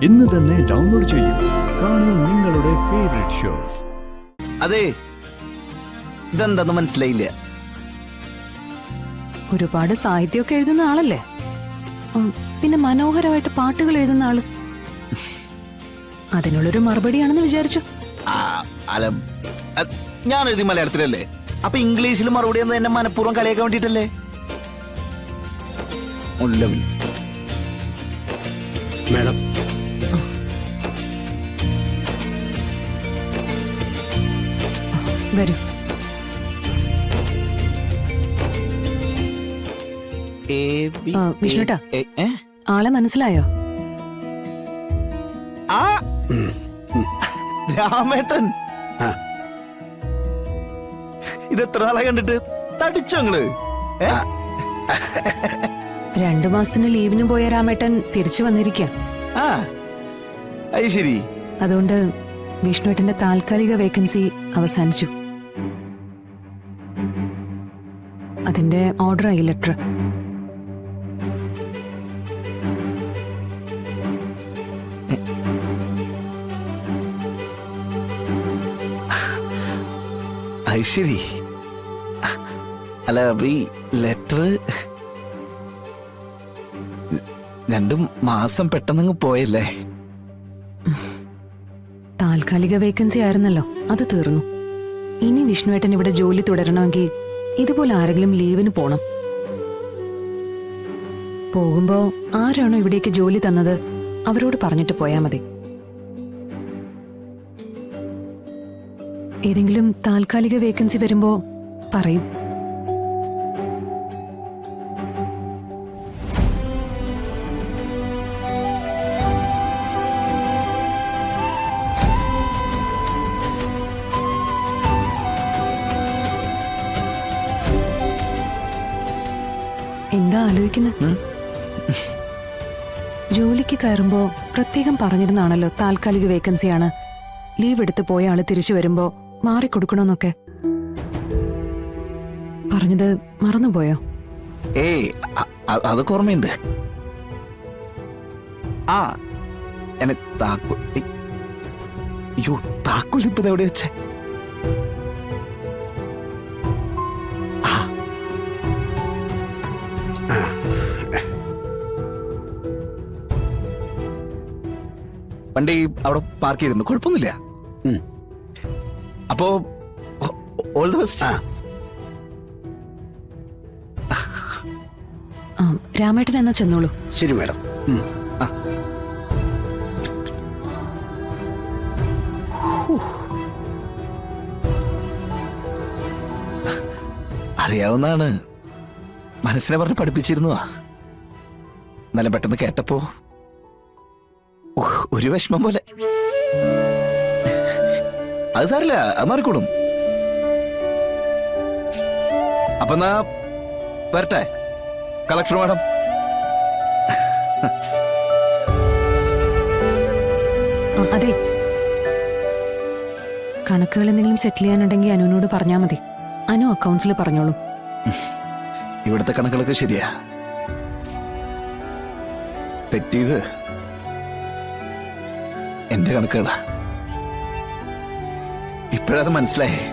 ഇന്ന് തന്നെ ഡൗൺലോഡ് ചെയ്യൂ. കാണൂ നിങ്ങളുടെ ഫേവറേറ്റ് ഷോസ്. അതെ, ഇതെന്താന്ന് മനസ്സിലായില്ല. ഒരുപാട് സാഹിത്യമൊക്കെ എഴുതുന്ന ആളല്ലേ? പിന്നെ മനോഹരമായിട്ട് പാട്ടുകൾ എഴുതുന്ന ആളും. അതിനുള്ളൊരു മറുപടിയാണെന്ന് വിചാരിച്ചു. അല്ല, ഞാൻ എഴുതി മലയാളത്തിലല്ലേ, അപ്പൊ ഇംഗ്ലീഷിൽ മറുപടി എന്ന് എന്നെ മനഃപൂർവ്വം കളിയാക്കാൻ വേണ്ടിട്ടല്ലേ? മേഡം, വരൂ. വിഷ്ണുട്ടാ, ആളെ മനസ്സിലായോ? രാമേട്ടൻ, ഇത് എത്ര നാളെ കണ്ടിട്ട്? തടിച്ചങ്ങള് 2 മാസത്തിന് ലീവിന് പോയ രാമേട്ടൻ തിരിച്ചു വന്നിരിക്കാം. അത് ശരി. അതുകൊണ്ട് വിഷ്ണുവേട്ടന്റെ താൽക്കാലിക വേക്കൻസി അവസാനിച്ചു. അതിന്റെ ഓർഡറായി ലെറ്റർ. അത് ശരി. അല്ല, ഈ ലെറ്റർ 2 മാസം പെട്ടെന്നങ്ങ് പോയല്ലേ? താൽക്കാലിക വേക്കൻസി ആയിരുന്നല്ലോ, അത് തീർന്നു. ഇനി വിഷ്ണുവേട്ടൻ ഇവിടെ ജോലി തുടരണമെങ്കിൽ ഇതുപോലെ ആരെങ്കിലും ലീവിന് പോണം. പോകുമ്പോ ആരാണോ ഇവിടേക്ക് ജോലി തന്നത് അവരോട് പറഞ്ഞിട്ട് പോയാ മതി. ഏതെങ്കിലും താൽക്കാലിക വേക്കൻസി വരുമ്പോ പറയും. എന്താ ആലോചിക്കുന്നത്? ജോലിക്ക് കയറുമ്പോ പ്രത്യേകം പറഞ്ഞിരുന്നാണല്ലോ താൽക്കാലിക വേക്കൻസിയാണ്, ലീവ് എടുത്ത് പോയ ആള് തിരിച്ചു വരുമ്പോ മാറിക്കൊടുക്കണമെന്നൊക്കെ. പറഞ്ഞത് മറന്നുപോയോ? അതൊക്കെ ഓർമ്മയുണ്ട്. എന്നെ താക്കോൽ ഇപ്പൊ എവിടെ വെച്ചേ? വണ്ടി അവിടെ പാർക്ക് ചെയ്തിട്ടുണ്ട്, കുഴപ്പമൊന്നുമില്ല. അപ്പോ ഓൾ ദി ബെസ്റ്റ്. രാമേട്ടൻ എന്നാ ചെന്നോളൂ. ശരി മേഡം. അറിയാവുന്നതാണ്, മനസ്സിനെ പറഞ്ഞ് പഠിപ്പിച്ചിരുന്നു. നല്ല പെട്ടെന്ന് കേട്ടപ്പോ ഒരു വിഷമം പോലെ. അത് സാരില്ല, അത് മാറിക്കോളും. അപ്പൊ എന്നാ വരട്ടെ കളക്ടർ മാഡം. അതെ, കണക്കുകൾ എന്തെങ്കിലും സെറ്റിൽ ചെയ്യാനുണ്ടെങ്കിൽ അനുവിനോട് പറഞ്ഞാൽ മതി. അനു അക്കൗണ്ട്സിൽ പറഞ്ഞോളും. ഇവിടുത്തെ കണക്കുകളൊക്കെ ശരിയാ. തെറ്റിയത് എന്റെ കണക്കുകളാ. ഇപ്പോഴത് മനസ്സിലായേ.